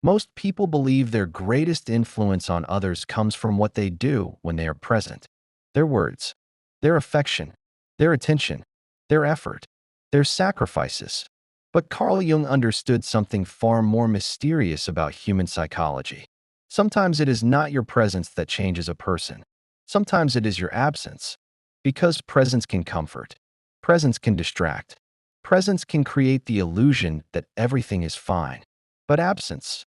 Most people believe their greatest influence on others comes from what they do when they are present. Their words, their affection, their attention, their effort, their sacrifices. But Carl Jung understood something far more mysterious about human psychology. Sometimes it is not your presence that changes a person. Sometimes it is your absence. Because presence can comfort. Presence can distract. Presence can create the illusion that everything is fine. But absence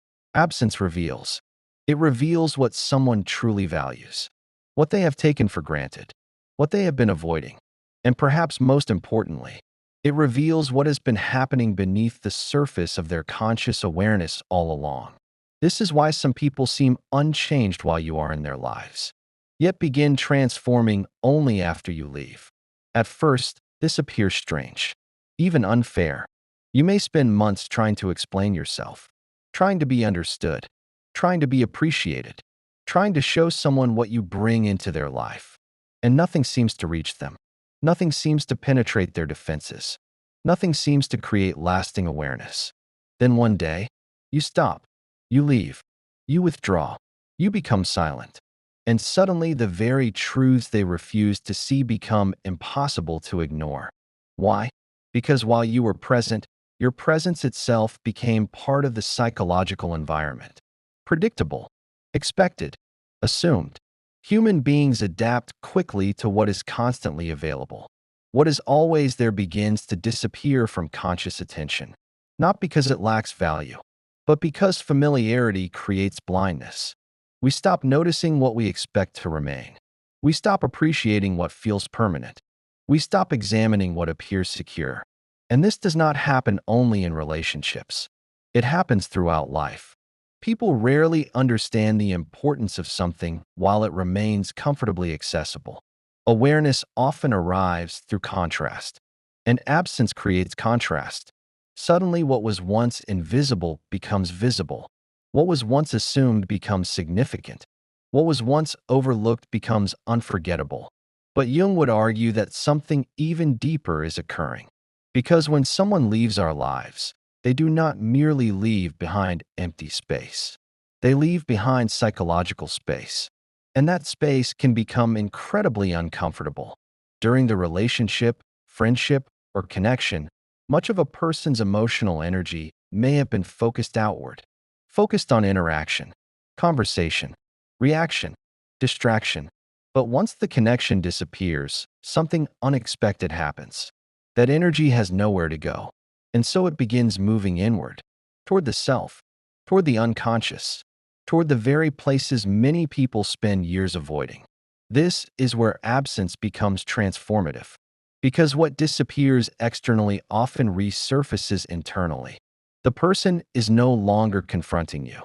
reveals. It reveals what someone truly values, what they have taken for granted, what they have been avoiding. And perhaps most importantly, it reveals what has been happening beneath the surface of their conscious awareness all along. This is why some people seem unchanged while you are in their lives, yet begin transforming only after you leave. At first, this appears strange, even unfair. You may spend months trying to explain yourself, trying to be understood, trying to be appreciated, trying to show someone what you bring into their life. And nothing seems to reach them. Nothing seems to penetrate their defenses. Nothing seems to create lasting awareness. Then one day, you stop. You leave. You withdraw. You become silent. And suddenly the very truths they refused to see become impossible to ignore. Why? Because while you were present, your presence itself became part of the psychological environment. Predictable, expected, assumed. Human beings adapt quickly to what is constantly available. What is always there begins to disappear from conscious attention, not because it lacks value, but because familiarity creates blindness. We stop noticing what we expect to remain. We stop appreciating what feels permanent. We stop examining what appears secure. And this does not happen only in relationships. It happens throughout life. People rarely understand the importance of something while it remains comfortably accessible. Awareness often arrives through contrast, and absence creates contrast. Suddenly, what was once invisible becomes visible. What was once assumed becomes significant. What was once overlooked becomes unforgettable. But Jung would argue that something even deeper is occurring. Because when someone leaves our lives, they do not merely leave behind empty space. They leave behind psychological space. And that space can become incredibly uncomfortable. During the relationship, friendship, or connection, much of a person's emotional energy may have been focused outward, focused on interaction, conversation, reaction, distraction. But once the connection disappears, something unexpected happens. That energy has nowhere to go. And so it begins moving inward, toward the self, toward the unconscious, toward the very places many people spend years avoiding. This is where absence becomes transformative, because what disappears externally often resurfaces internally. The person is no longer confronting you.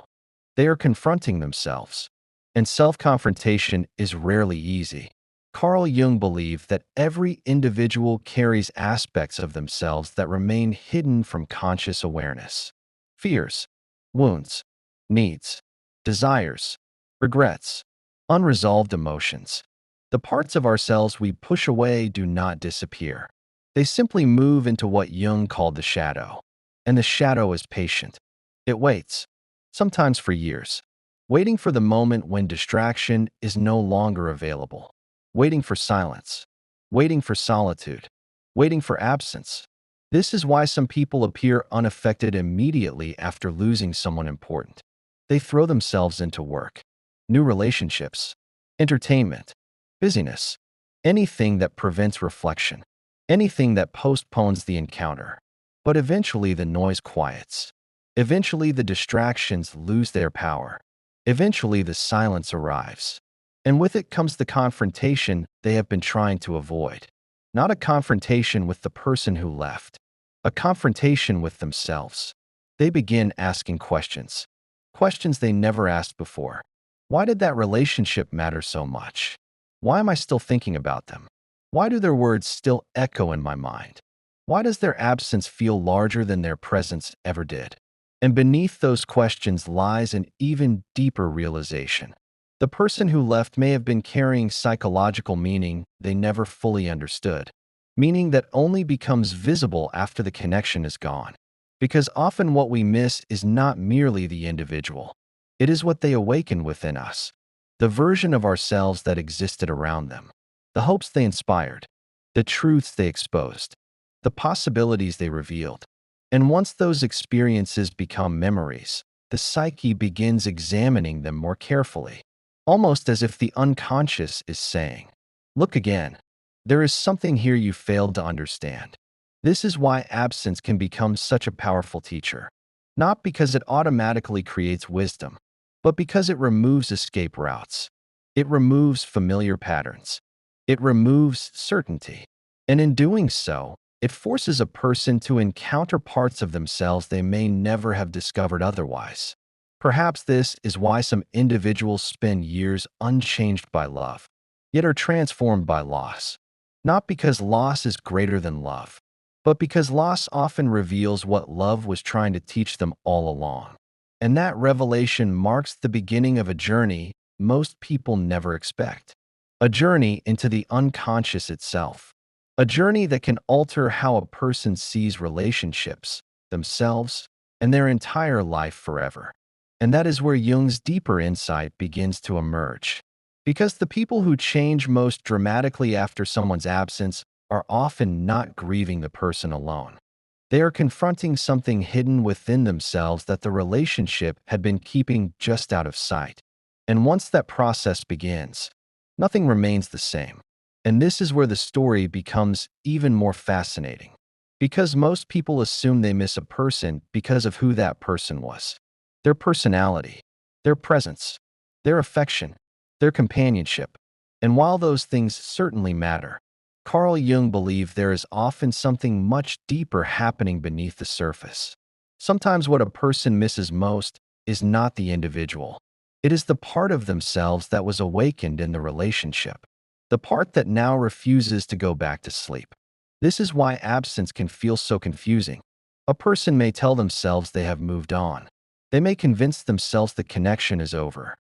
They are confronting themselves. And self-confrontation is rarely easy. Carl Jung believed that every individual carries aspects of themselves that remain hidden from conscious awareness. Fears, wounds, needs, desires, regrets, unresolved emotions. The parts of ourselves we push away do not disappear. They simply move into what Jung called the shadow. And the shadow is patient. It waits, sometimes for years, waiting for the moment when distraction is no longer available. Waiting for silence, waiting for solitude, waiting for absence. This is why some people appear unaffected immediately after losing someone important. They throw themselves into work, new relationships, entertainment, busyness, anything that prevents reflection, anything that postpones the encounter. But eventually the noise quiets. Eventually the distractions lose their power. Eventually the silence arrives. And with it comes the confrontation they have been trying to avoid. Not a confrontation with the person who left, a confrontation with themselves. They begin asking questions. Questions they never asked before. Why did that relationship matter so much? Why am I still thinking about them? Why do their words still echo in my mind? Why does their absence feel larger than their presence ever did? And beneath those questions lies an even deeper realization. The person who left may have been carrying psychological meaning they never fully understood, meaning that only becomes visible after the connection is gone. Because often what we miss is not merely the individual. It is what they awaken within us, the version of ourselves that existed around them, the hopes they inspired, the truths they exposed, the possibilities they revealed. And once those experiences become memories, the psyche begins examining them more carefully, almost as if the unconscious is saying, "Look again. There is something here you failed to understand." This is why absence can become such a powerful teacher, not because it automatically creates wisdom, but because it removes escape routes. It removes familiar patterns. It removes certainty. And in doing so, it forces a person to encounter parts of themselves they may never have discovered otherwise. Perhaps this is why some individuals spend years unchanged by love, yet are transformed by loss. Not because loss is greater than love, but because loss often reveals what love was trying to teach them all along. And that revelation marks the beginning of a journey most people never expect. A journey into the unconscious itself. A journey that can alter how a person sees relationships, themselves, and their entire life forever. And that is where Jung's deeper insight begins to emerge. Because the people who change most dramatically after someone's absence are often not grieving the person alone. They are confronting something hidden within themselves that the relationship had been keeping just out of sight. And once that process begins, nothing remains the same. And this is where the story becomes even more fascinating. Because most people assume they miss a person because of who that person was. Their personality, their presence, their affection, their companionship. And while those things certainly matter, Carl Jung believed there is often something much deeper happening beneath the surface. Sometimes what a person misses most is not the individual. It is the part of themselves that was awakened in the relationship, the part that now refuses to go back to sleep. This is why absence can feel so confusing. A person may tell themselves they have moved on. They may convince themselves the connection is over.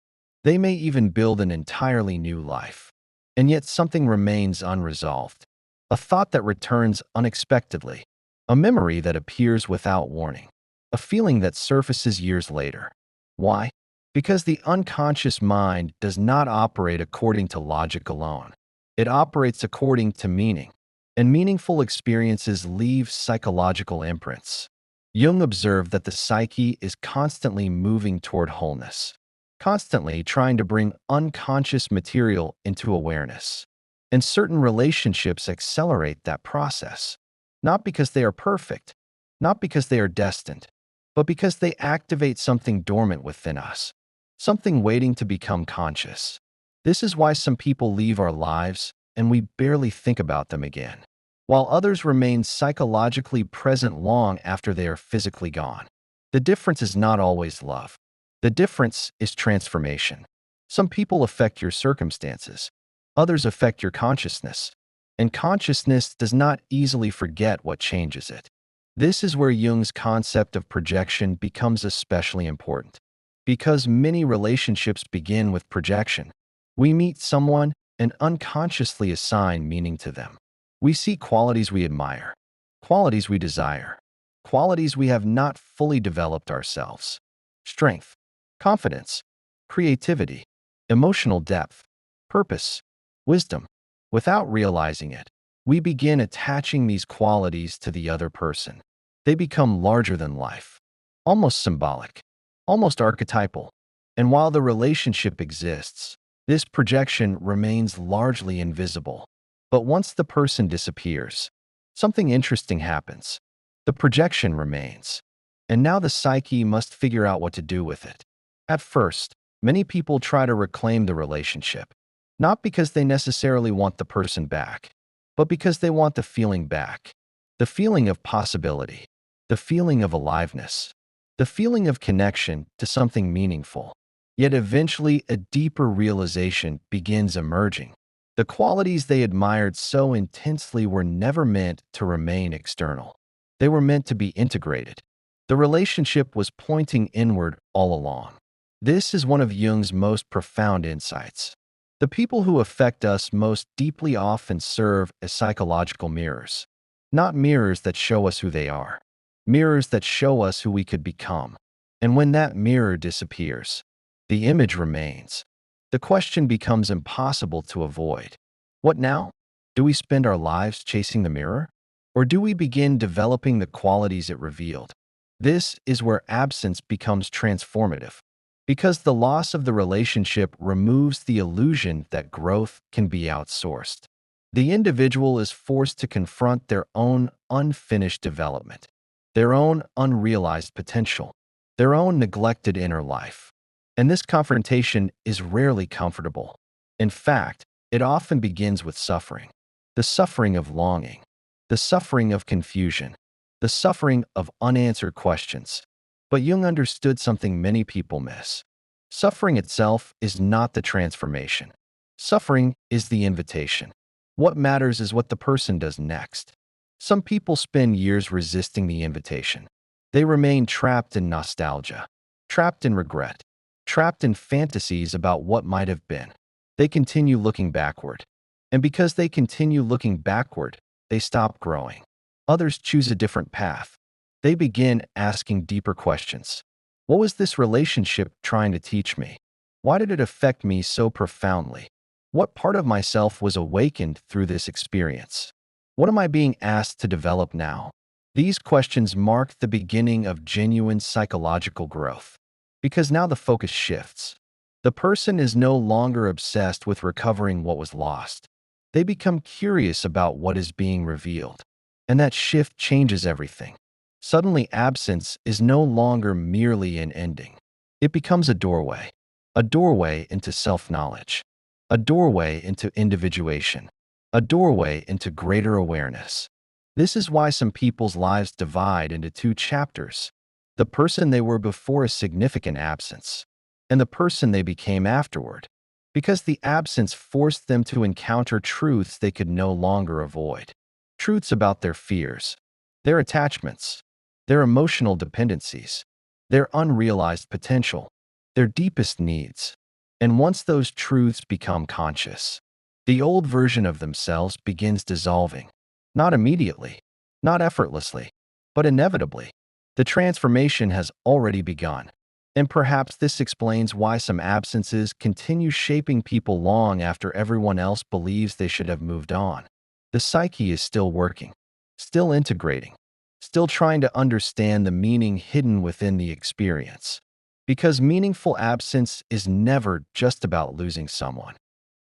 They may even build an entirely new life. And yet something remains unresolved. A thought that returns unexpectedly. A memory that appears without warning. A feeling that surfaces years later. Why? Because the unconscious mind does not operate according to logic alone. It operates according to meaning. And meaningful experiences leave psychological imprints. Jung observed that the psyche is constantly moving toward wholeness, constantly trying to bring unconscious material into awareness. And certain relationships accelerate that process, not because they are perfect, not because they are destined, but because they activate something dormant within us, something waiting to become conscious. This is why some people leave our lives and we barely think about them again, while others remain psychologically present long after they are physically gone. The difference is not always love. The difference is transformation. Some people affect your circumstances. Others affect your consciousness. And consciousness does not easily forget what changes it. This is where Jung's concept of projection becomes especially important. Because many relationships begin with projection. We meet someone and unconsciously assign meaning to them. We see qualities we admire, qualities we desire, qualities we have not fully developed ourselves. Strength, confidence, creativity, emotional depth, purpose, wisdom. Without realizing it, we begin attaching these qualities to the other person. They become larger than life, almost symbolic, almost archetypal. And while the relationship exists, this projection remains largely invisible. But once the person disappears, something interesting happens. The projection remains. And now the psyche must figure out what to do with it. At first, many people try to reclaim the relationship, not because they necessarily want the person back, but because they want the feeling back. The feeling of possibility, the feeling of aliveness, the feeling of connection to something meaningful. Yet eventually a deeper realization begins emerging. The qualities they admired so intensely were never meant to remain external. They were meant to be integrated. The relationship was pointing inward all along. This is one of Jung's most profound insights. The people who affect us most deeply often serve as psychological mirrors, not mirrors that show us who they are, mirrors that show us who we could become. And when that mirror disappears, the image remains. The question becomes impossible to avoid. What now? Do we spend our lives chasing the mirror? Or do we begin developing the qualities it revealed? This is where absence becomes transformative, because the loss of the relationship removes the illusion that growth can be outsourced. The individual is forced to confront their own unfinished development, their own unrealized potential, their own neglected inner life. And this confrontation is rarely comfortable. In fact, it often begins with suffering. The suffering of longing, the suffering of confusion, the suffering of unanswered questions. But Jung understood something many people miss. Suffering itself is not the transformation. Suffering is the invitation. What matters is what the person does next. Some people spend years resisting the invitation. They remain trapped in nostalgia, trapped in regret, trapped in fantasies about what might have been. They continue looking backward. And because they continue looking backward, they stop growing. Others choose a different path. They begin asking deeper questions. What was this relationship trying to teach me? Why did it affect me so profoundly? What part of myself was awakened through this experience? What am I being asked to develop now? These questions mark the beginning of genuine psychological growth, because now the focus shifts. The person is no longer obsessed with recovering what was lost. They become curious about what is being revealed. And that shift changes everything. Suddenly, absence is no longer merely an ending. It becomes a doorway into self-knowledge, a doorway into individuation, a doorway into greater awareness. This is why some people's lives divide into two chapters: the person they were before a significant absence, and the person they became afterward, because the absence forced them to encounter truths they could no longer avoid. Truths about their fears, their attachments, their emotional dependencies, their unrealized potential, their deepest needs. And once those truths become conscious, the old version of themselves begins dissolving. Not immediately, not effortlessly, but inevitably. The transformation has already begun. And perhaps this explains why some absences continue shaping people long after everyone else believes they should have moved on. The psyche is still working, still integrating, still trying to understand the meaning hidden within the experience. Because meaningful absence is never just about losing someone.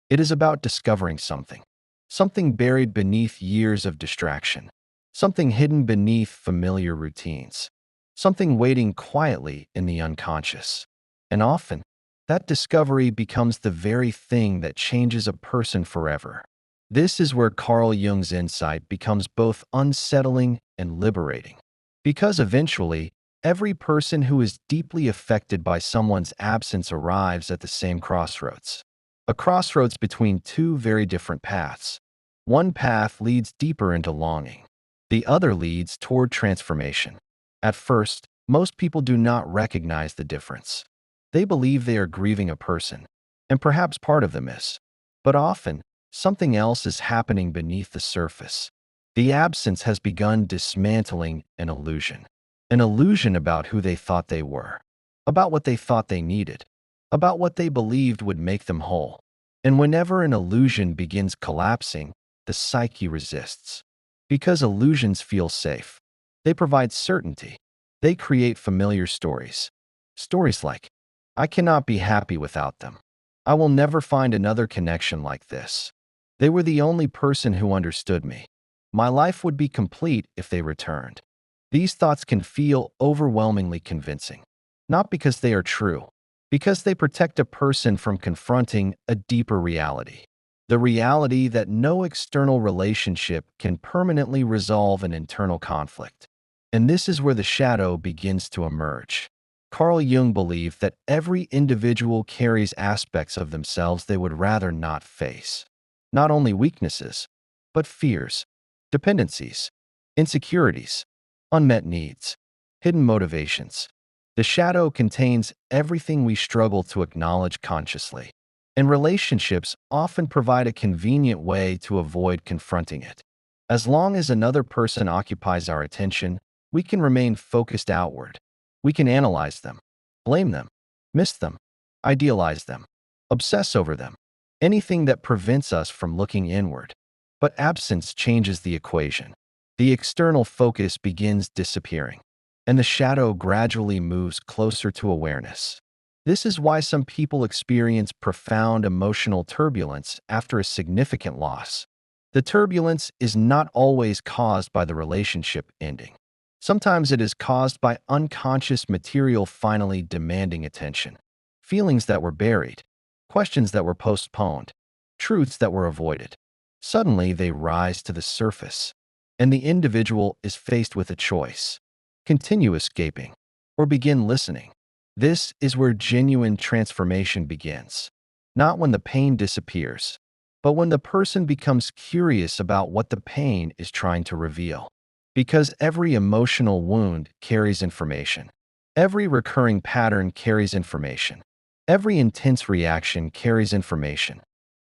It is about discovering something, something buried beneath years of distraction, something hidden beneath familiar routines, something waiting quietly in the unconscious. And often, that discovery becomes the very thing that changes a person forever. This is where Carl Jung's insight becomes both unsettling and liberating. Because eventually, every person who is deeply affected by someone's absence arrives at the same crossroads. A crossroads between two very different paths. One path leads deeper into longing. The other leads toward transformation. At first, most people do not recognize the difference. They believe they are grieving a person, and perhaps part of them is. But often, something else is happening beneath the surface. The absence has begun dismantling an illusion about who they thought they were, about what they thought they needed, about what they believed would make them whole. And whenever an illusion begins collapsing, the psyche resists. Because illusions feel safe. They provide certainty. They create familiar stories. Stories like, I cannot be happy without them. I will never find another connection like this. They were the only person who understood me. My life would be complete if they returned. These thoughts can feel overwhelmingly convincing, not because they are true, because they protect a person from confronting a deeper reality. The reality that no external relationship can permanently resolve an internal conflict. And this is where the shadow begins to emerge. Carl Jung believed that every individual carries aspects of themselves they would rather not face. Not only weaknesses, but fears, dependencies, insecurities, unmet needs, hidden motivations. The shadow contains everything we struggle to acknowledge consciously, and relationships often provide a convenient way to avoid confronting it. As long as another person occupies our attention, We can remain focused outward. We can analyze them, blame them, miss them, idealize them, obsess over them, anything that prevents us from looking inward. But absence changes the equation. The external focus begins disappearing, and the shadow gradually moves closer to awareness. This is why some people experience profound emotional turbulence after a significant loss. The turbulence is not always caused by the relationship ending. Sometimes it is caused by unconscious material finally demanding attention. Feelings that were buried, questions that were postponed, truths that were avoided. Suddenly they rise to the surface, and the individual is faced with a choice: continue escaping or begin listening. This is where genuine transformation begins, not when the pain disappears, but when the person becomes curious about what the pain is trying to reveal. Because every emotional wound carries information. Every recurring pattern carries information. Every intense reaction carries information.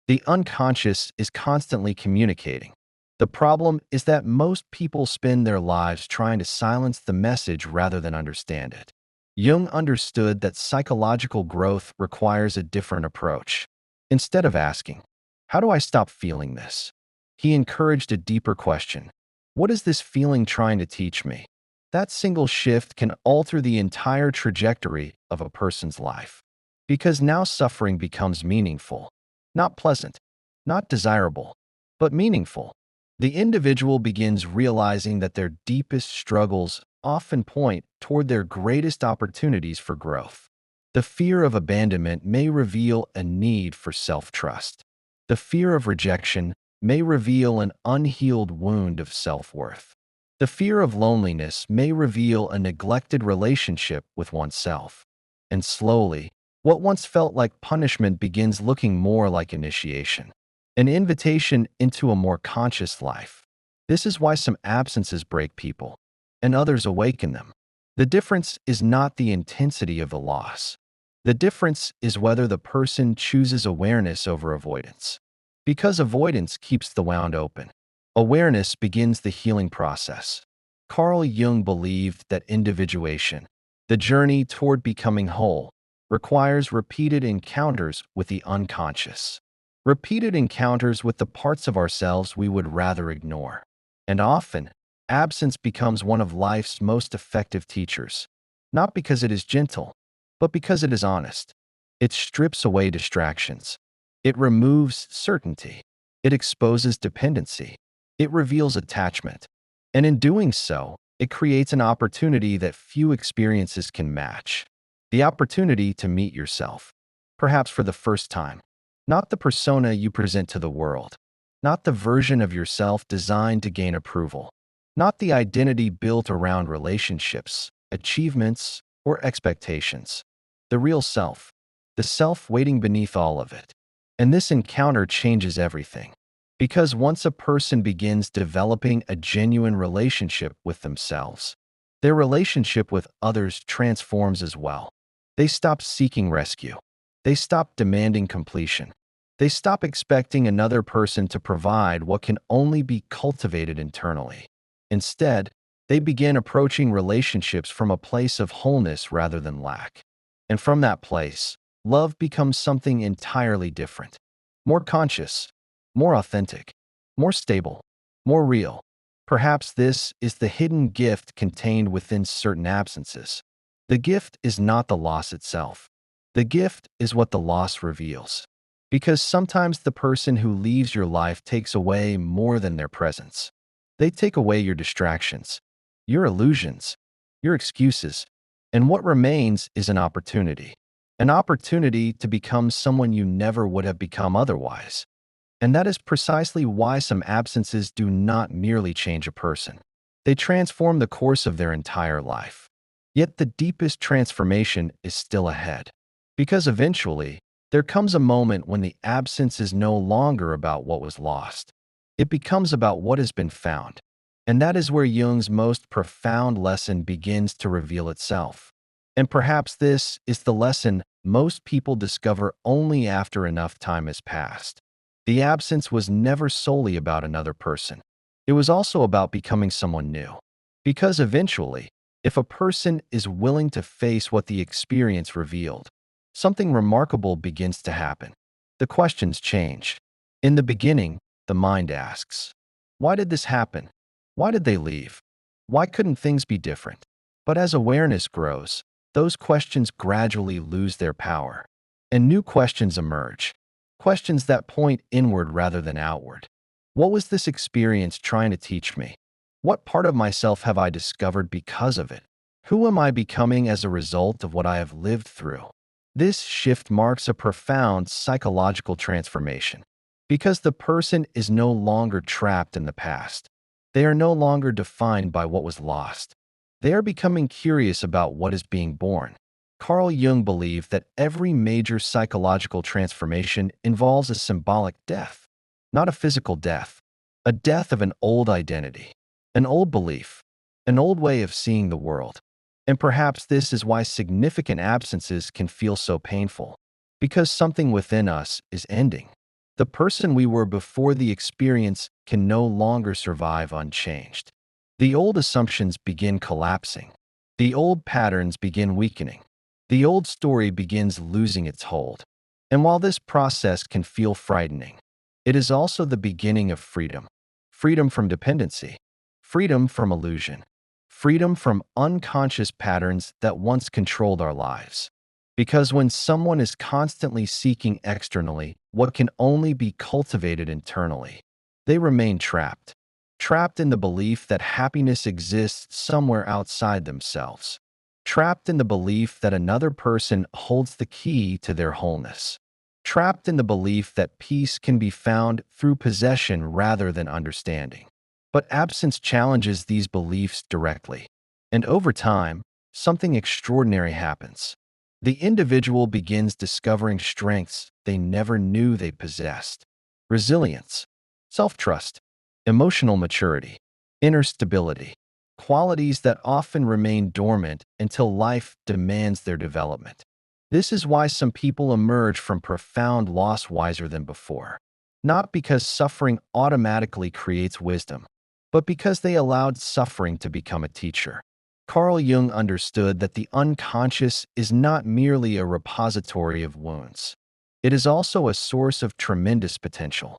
The unconscious is constantly communicating. The problem is that most people spend their lives trying to silence the message rather than understand it. Jung understood that psychological growth requires a different approach. Instead of asking, "How do I stop feeling this?" he encouraged a deeper question: "What is this feeling trying to teach me?" That single shift can alter the entire trajectory of a person's life. Because now suffering becomes meaningful, not pleasant, not desirable, but meaningful. The individual begins realizing that their deepest struggles often point toward their greatest opportunities for growth. The fear of abandonment may reveal a need for self-trust. The fear of rejection may reveal an unhealed wound of self-worth. The fear of loneliness may reveal a neglected relationship with oneself. And slowly, what once felt like punishment begins looking more like initiation, an invitation into a more conscious life. This is why some absences break people, and others awaken them. The difference is not the intensity of the loss. The difference is whether the person chooses awareness over avoidance. Because avoidance keeps the wound open. Awareness begins the healing process. Carl Jung believed that individuation, the journey toward becoming whole, requires repeated encounters with the unconscious. Repeated encounters with the parts of ourselves we would rather ignore. And often, absence becomes one of life's most effective teachers, not because it is gentle, but because it is honest. It strips away distractions. It removes certainty. It exposes dependency. It reveals attachment. And in doing so, it creates an opportunity that few experiences can match. The opportunity to meet yourself, perhaps for the first time. Not the persona you present to the world. Not the version of yourself designed to gain approval. Not the identity built around relationships, achievements, or expectations. The real self. The self waiting beneath all of it. And this encounter changes everything. Because once a person begins developing a genuine relationship with themselves, their relationship with others transforms as well. They stop seeking rescue. They stop demanding completion. They stop expecting another person to provide what can only be cultivated internally. Instead, they begin approaching relationships from a place of wholeness rather than lack. And from that place, love becomes something entirely different. More conscious, more authentic, more stable, more real. Perhaps this is the hidden gift contained within certain absences. The gift is not the loss itself. The gift is what the loss reveals. Because sometimes the person who leaves your life takes away more than their presence. They take away your distractions, your illusions, your excuses, and what remains is an opportunity. An opportunity to become someone you never would have become otherwise. And that is precisely why some absences do not merely change a person. They transform the course of their entire life. Yet the deepest transformation is still ahead. Because eventually, there comes a moment when the absence is no longer about what was lost. It becomes about what has been found. And that is where Jung's most profound lesson begins to reveal itself. And perhaps this is the lesson most people discover only after enough time has passed. The absence was never solely about another person. It was also about becoming someone new. Because eventually, if a person is willing to face what the experience revealed, something remarkable begins to happen. The questions change. In the beginning, the mind asks, why did this happen? Why did they leave? Why couldn't things be different? But as awareness grows, those questions gradually lose their power, and new questions emerge. Questions that point inward rather than outward. What was this experience trying to teach me? What part of myself have I discovered because of it? Who am I becoming as a result of what I have lived through? This shift marks a profound psychological transformation because the person is no longer trapped in the past. They are no longer defined by what was lost. They are becoming curious about what is being born. Carl Jung believed that every major psychological transformation involves a symbolic death, not a physical death, a death of an old identity, an old belief, an old way of seeing the world. And perhaps this is why significant absences can feel so painful, because something within us is ending. The person we were before the experience can no longer survive unchanged. The old assumptions begin collapsing. The old patterns begin weakening. The old story begins losing its hold. And while this process can feel frightening, it is also the beginning of freedom. Freedom from dependency. Freedom from illusion. Freedom from unconscious patterns that once controlled our lives. Because when someone is constantly seeking externally what can only be cultivated internally, they remain trapped. Trapped in the belief that happiness exists somewhere outside themselves. Trapped in the belief that another person holds the key to their wholeness. Trapped in the belief that peace can be found through possession rather than understanding. But absence challenges these beliefs directly. And over time, something extraordinary happens. The individual begins discovering strengths they never knew they possessed. Resilience, self-trust, emotional maturity, inner stability. Qualities that often remain dormant until life demands their development. This is why some people emerge from profound loss wiser than before. Not because suffering automatically creates wisdom, but because they allowed suffering to become a teacher. Carl Jung understood that the unconscious is not merely a repository of wounds. It is also a source of tremendous potential,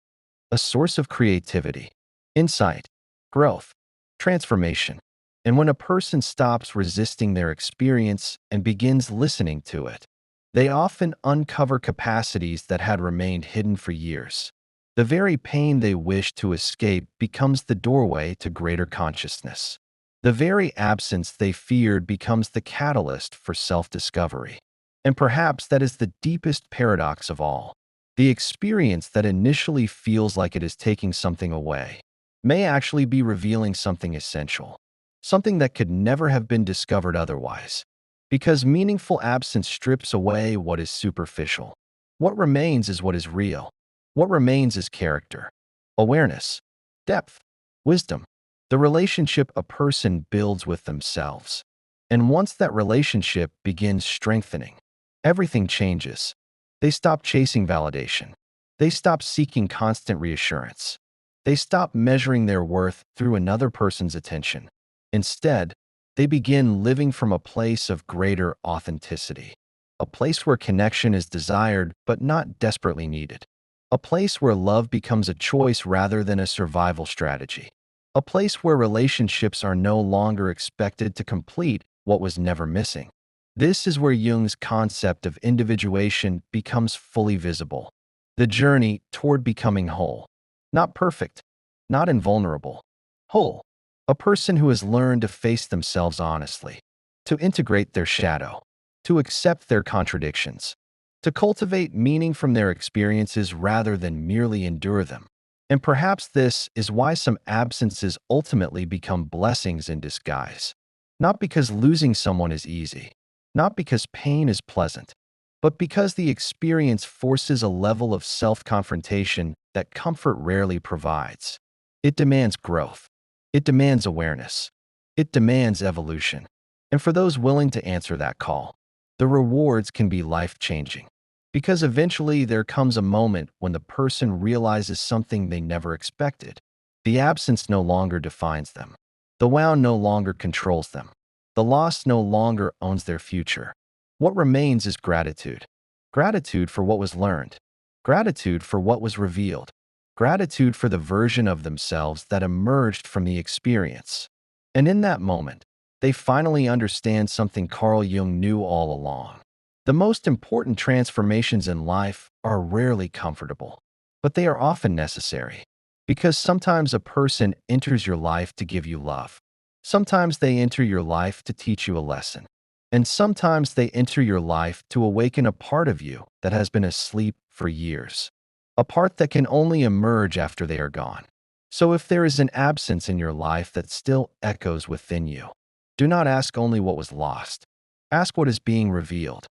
a source of creativity, insight, growth, transformation. And when a person stops resisting their experience and begins listening to it, they often uncover capacities that had remained hidden for years. The very pain they wish to escape becomes the doorway to greater consciousness. The very absence they feared becomes the catalyst for self-discovery. And perhaps that is the deepest paradox of all. The experience that initially feels like it is taking something away may actually be revealing something essential, something that could never have been discovered otherwise. Because meaningful absence strips away what is superficial. What remains is what is real. What remains is character, awareness, depth, wisdom, the relationship a person builds with themselves. And once that relationship begins strengthening, everything changes. They stop chasing validation. They stop seeking constant reassurance. They stop measuring their worth through another person's attention. Instead, they begin living from a place of greater authenticity, a place where connection is desired but not desperately needed, a place where love becomes a choice rather than a survival strategy, a place where relationships are no longer expected to complete what was never missing. This is where Jung's concept of individuation becomes fully visible, the journey toward becoming whole, not perfect, not invulnerable, whole. A person who has learned to face themselves honestly, to integrate their shadow, to accept their contradictions, to cultivate meaning from their experiences rather than merely endure them. And perhaps this is why some absences ultimately become blessings in disguise. Not because losing someone is easy, not because pain is pleasant, but because the experience forces a level of self-confrontation that comfort rarely provides. It demands growth. It demands awareness. It demands evolution. And for those willing to answer that call, the rewards can be life-changing. Because eventually there comes a moment when the person realizes something they never expected. The absence no longer defines them. The wow no longer controls them. The loss no longer owns their future. What remains is gratitude. Gratitude for what was learned. Gratitude for what was revealed. Gratitude for the version of themselves that emerged from the experience. And in that moment, they finally understand something Carl Jung knew all along. The most important transformations in life are rarely comfortable, but they are often necessary. Because sometimes a person enters your life to give you love. Sometimes they enter your life to teach you a lesson. And sometimes they enter your life to awaken a part of you that has been asleep for years. A part that can only emerge after they are gone. So if there is an absence in your life that still echoes within you, do not ask only what was lost. Ask what is being revealed.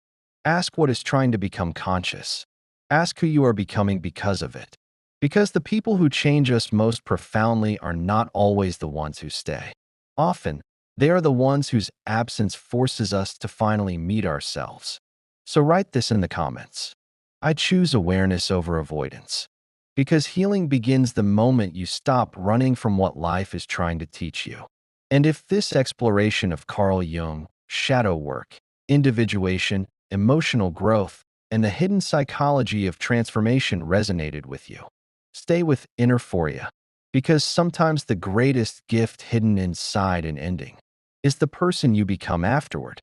Ask what is trying to become conscious. Ask who you are becoming because of it. Because the people who change us most profoundly are not always the ones who stay. Often, they are the ones whose absence forces us to finally meet ourselves. So write this in the comments. I choose awareness over avoidance. Because healing begins the moment you stop running from what life is trying to teach you. And if this exploration of Carl Jung, shadow work, individuation, emotional growth, and the hidden psychology of transformation resonated with you, stay with inner Phoria, because sometimes the greatest gift hidden inside an ending is the person you become afterward.